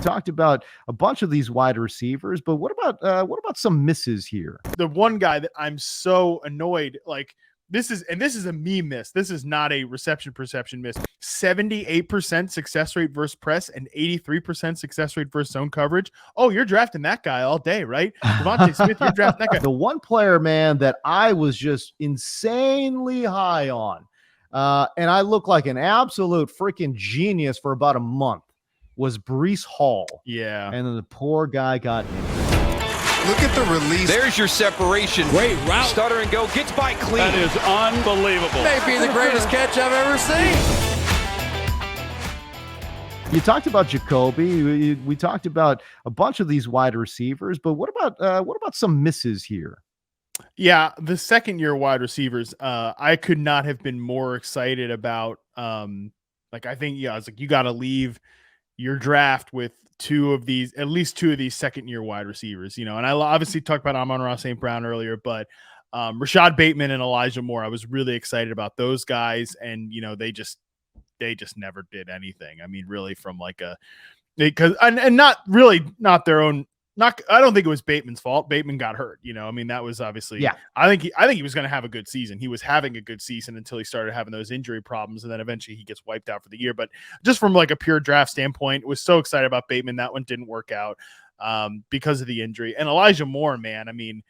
talked about a bunch of these wide receivers, but what about some misses here? The one guy that I'm so annoyed, like this is a me miss. This is not a reception perception miss. 78% success rate versus press and 83% success rate versus zone coverage. Oh, you're drafting that guy all day, right? Devontae Smith, you're drafting that guy. The one player, man, that I was just insanely high on, and I looked like an absolute freaking genius for about a month, was Breece Hall. Yeah. And then the poor guy got injured. Look at the release. There's your separation. Great route. Stutter and go. Gets by clean. That is unbelievable. Maybe the greatest catch I've ever seen. You talked about Jacoby. We talked about a bunch of these wide receivers, but what about some misses here? Yeah, the second year wide receivers, I could not have been more excited about. I think, I was like, you got to leave your draft with at least two of these second year wide receivers, and I obviously talked about Amon-Ra St. Brown earlier, but Rashad Bateman and Elijah Moore, I was really excited about those guys. And, they just never did anything. I mean, really from not their own. I don't think it was Bateman's fault. Bateman got hurt. That was obviously, yeah. I think he was going to have a good season. He was having a good season until he started having those injury problems. And then eventually he gets wiped out for the year. But just from a pure draft standpoint, was so excited about Bateman. That one didn't work out because of the injury. And Elijah Moore, man, I mean,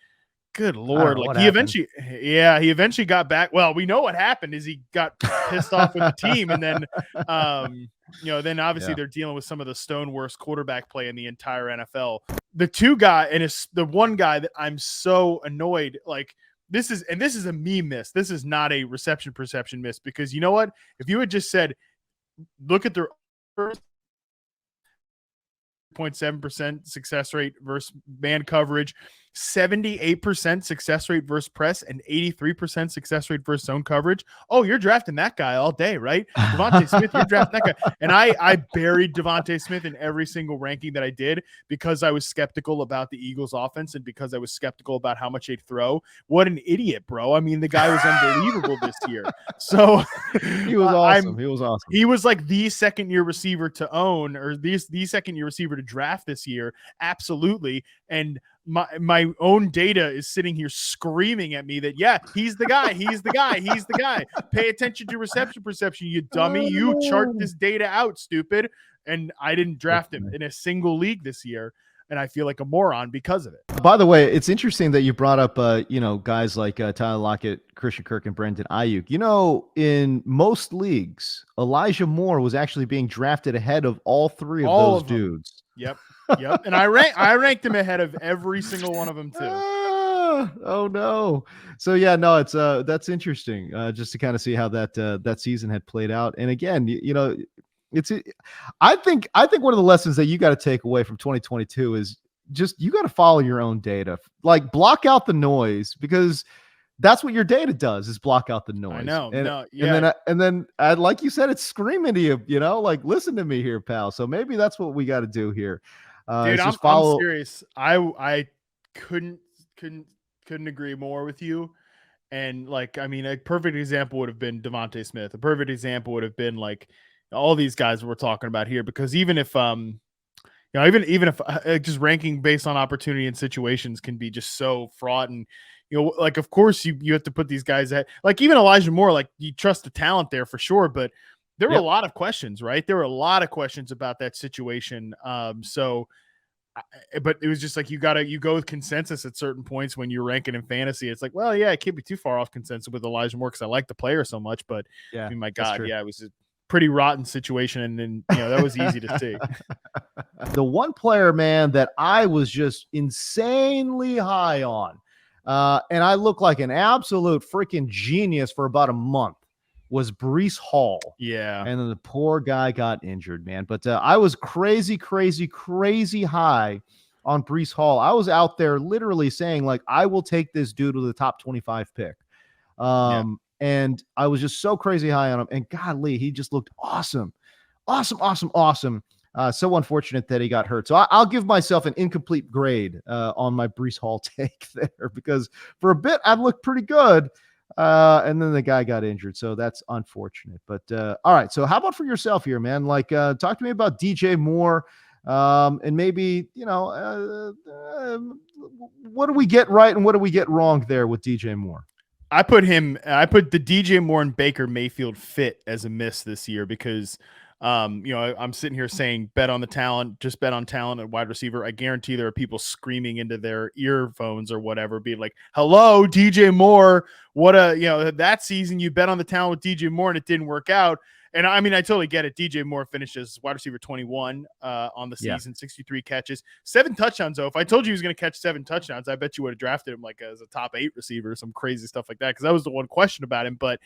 good Lord. He eventually got back. Well, we know what happened is he got pissed off with the team. And then, then obviously they're dealing with some of the stone worst quarterback play in the entire NFL. The one guy that I'm so annoyed, this is a me miss. This is not a reception perception miss, because you know what? If you had just said, look at their 0.7% success rate versus man coverage, 78% success rate versus press, and 83% success rate versus zone coverage. Oh, you're drafting that guy all day, right? Devontae Smith, you're drafting that guy. And I buried Devontae Smith in every single ranking that I did because I was skeptical about the Eagles offense and because I was skeptical about how much they'd throw. What an idiot, bro. I mean, the guy was unbelievable this year. So he was awesome. He was awesome. He was like the second year receiver to own, or the second year receiver to draft this year. Absolutely. And my own data is sitting here screaming at me that, yeah, he's the guy. He's the guy. He's the guy. Pay attention to reception perception, you dummy. You chart this data out, stupid. And I didn't draft him in a single league this year. And I feel like a moron because of it. By the way, it's interesting that you brought up, guys like Tyler Lockett, Christian Kirk, and Brandon Ayuk. In most leagues, Elijah Moore was actually being drafted ahead of all three of those dudes. Yep. And I ranked him ahead of every single one of them too. Oh no. So yeah, no, it's that's interesting. Just to kind of see how that season had played out. And again, I think one of the lessons that you got to take away from 2022 is just you got to follow your own data. Like, block out the noise, because that's what your data does, is block out the noise. I know. And then like you said, it's screaming to you, like, listen to me here, pal. So maybe that's what we got to do here. Dude, I'm serious. I couldn't agree more with you. And a perfect example would have been Devontae Smith. A perfect example would have been all these guys we're talking about here, because even if just ranking based on opportunity and situations can be just so fraught. And of course you have to put these guys at, even Elijah Moore, you trust the talent there for sure, but there were a lot of questions, right? There were a lot of questions about that situation. But it was just you go with consensus at certain points when you're ranking in fantasy. It's well, yeah, it can't be too far off consensus with Elijah Moore because I like the player so much. But yeah, I mean, my God, yeah, it was a pretty rotten situation, and then that was easy to see. The one player, man, that I was just insanely high on, and I looked like an absolute freaking genius for about a month, was Breece Hall. Yeah. And then the poor guy got injured, man. But I was crazy high on Breece Hall. I was out there literally saying, I will take this dude with the top 25 pick. And I was just so crazy high on him. And godly, he just looked awesome. Awesome. So unfortunate that he got hurt. So I'll give myself an incomplete grade on my Breece Hall take there, because for a bit I've looked pretty good. And then the guy got injured. So that's unfortunate. But all right. So how about for yourself here, man? Talk to me about DJ Moore. And maybe, what do we get right and what do we get wrong there with DJ Moore? I put the DJ Moore and Baker Mayfield fit as a miss this year because, I'm sitting here saying bet on the talent, just bet on talent at wide receiver. I guarantee there are people screaming into their earphones or whatever, being like, hello, DJ Moore. That season you bet on the talent with DJ Moore and it didn't work out. And I mean, I totally get it. DJ Moore finishes wide receiver 21 on the season, 63 catches, 7 touchdowns. Though, if I told you he was going to catch 7 touchdowns, I bet you would have drafted him like as a top 8 receiver, some crazy stuff like that. Because that was the one question about him. But,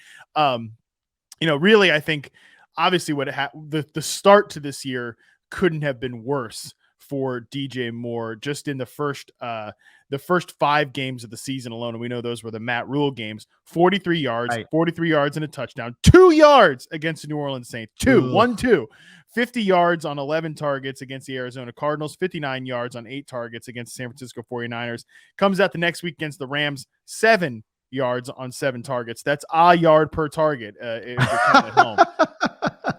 really, I think obviously the start to this year couldn't have been worse for DJ Moore just in the first 5 games of the season alone. And we know those were the Matt Rule games, 43 yards, right. 43 yards and a touchdown, 2 yards against the New Orleans Saints, 2, 50 yards on 11 targets against the Arizona Cardinals, 59 yards on 8 targets against the San Francisco 49ers. Comes out the next week against the Rams, 7 yards on 7 targets. That's a yard per target if you're counting at home.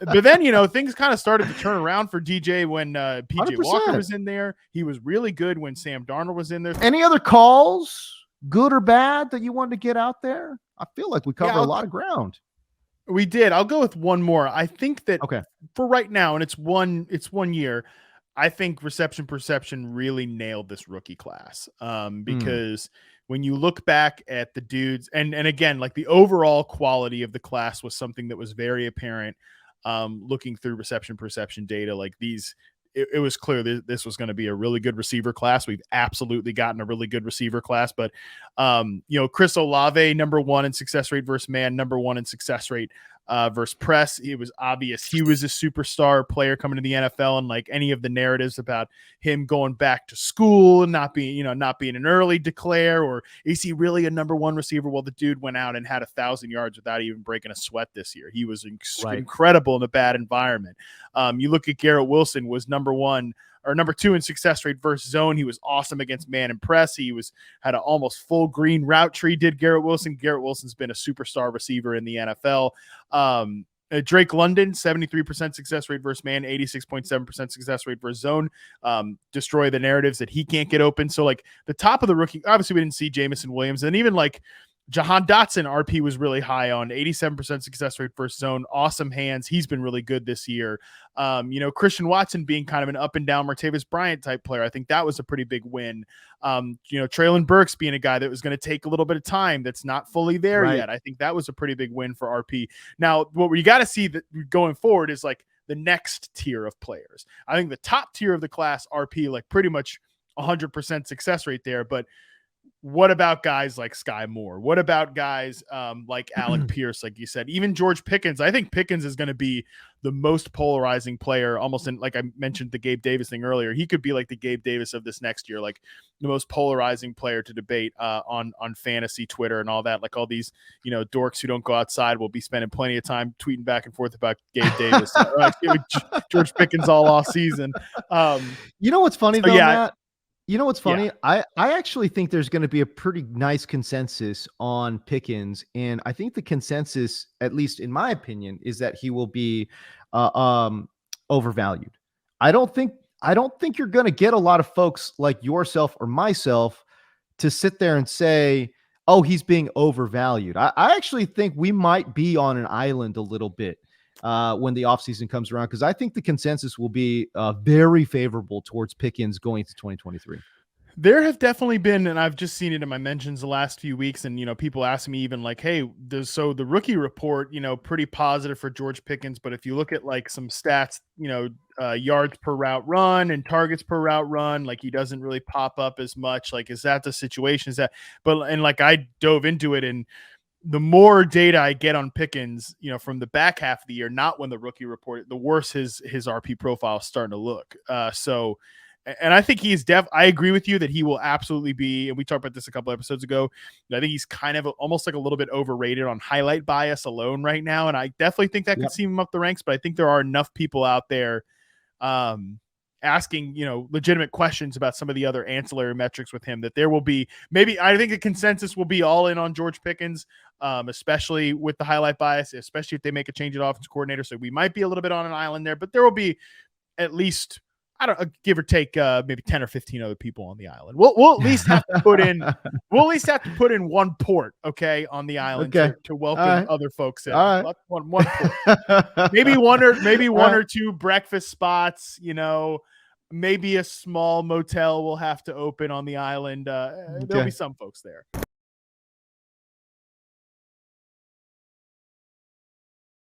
But then, things kind of started to turn around for DJ when PJ Walker was in there. He was really good when Sam Darnold was in there. Any other calls, good or bad, that you wanted to get out there? I feel like we covered a lot of ground. We did. I'll go with one more. I think that for right now, and it's 1 year, I think reception perception really nailed this rookie class because when you look back at the dudes, and again, like the overall quality of the class was something that was very apparent. Looking through reception perception data, like it was clear that this was going to be a really good receiver class. We've absolutely gotten a really good receiver class, but Chris Olave, number 1 in success rate versus man, number 1 in success rate versus press. It was obvious he was a superstar player coming to the NFL, and like any of the narratives about him going back to school and not being an early declare, or is he really a number 1 receiver? Well, the dude went out and had 1,000 yards without even breaking a sweat this year. He was incredible in a bad environment. You look at Garrett Wilson, was number 2 in success rate versus zone. He was awesome against man and press. He had an almost full green route tree. Did Garrett Wilson? Garrett Wilson's been a superstar receiver in the NFL. Drake London, 73% success rate versus man, 86.7% success rate versus zone. Destroy the narratives that he can't get open. So like the top of the rookie, obviously we didn't see Jamison Williams, and even like Jahan Dotson, RP was really high on, 87% success rate versus zone. Awesome hands. He's been really good this year. Christian Watson being kind of an up and down Martavis Bryant type player. I think that was a pretty big win. Traylon Burks being a guy that was going to take a little bit of time, that's not fully there yet. I think that was a pretty big win for RP. Now, what we got to see that going forward is like the next tier of players. I think the top tier of the class, RP, like pretty much 100% success rate there, but what about guys like Sky Moore? What about guys like Alec Pierce, like you said? Even George Pickens. I think Pickens is going to be the most polarizing player, almost in, like I mentioned the Gabe Davis thing earlier. He could be like the Gabe Davis of this next year, like the most polarizing player to debate on fantasy Twitter and all that. Like all these, dorks who don't go outside will be spending plenty of time tweeting back and forth about Gabe Davis, George Pickens all off season. You know what's funny though, Matt? You know what's funny? Yeah. I actually think there's going to be a pretty nice consensus on Pickens, and I think the consensus, at least in my opinion, is that he will be overvalued. I don't think you're going to get a lot of folks like yourself or myself to sit there and say, "Oh, he's being overvalued." I actually think we might be on an island a little bit when the offseason comes around, because I think the consensus will be very favorable towards Pickens going to 2023. There have definitely been, and I've just seen it in my mentions the last few weeks, and people ask me even like, hey, so the rookie report, pretty positive for George Pickens, but if you look at like some stats, yards per route run and targets per route run, like he doesn't really pop up as much. Like, is that the situation? Is that, and like I dove into it, and the more data I get on Pickens, from the back half of the year, not when the rookie report, the worse his RP profile is starting to look. And I think I agree with you that he will absolutely be, and we talked about this a couple episodes ago, I think he's kind of almost like a little bit overrated on highlight bias alone right now. And I definitely think that could see him up the ranks, but I think there are enough people out there asking, legitimate questions about some of the other ancillary metrics with him that there will be, maybe I think the consensus will be all in on George Pickens, especially with the highlight bias, especially if they make a change at offensive coordinator. So we might be a little bit on an island there, but there will be at least, I don't give or take maybe 10 or 15 other people on the island. We'll at least have to put in one port, okay, on the island Okay. to welcome All right. other folks in. All right. One port. Maybe one or two breakfast spots, maybe a small motel will have to open on the island. There'll be some folks there.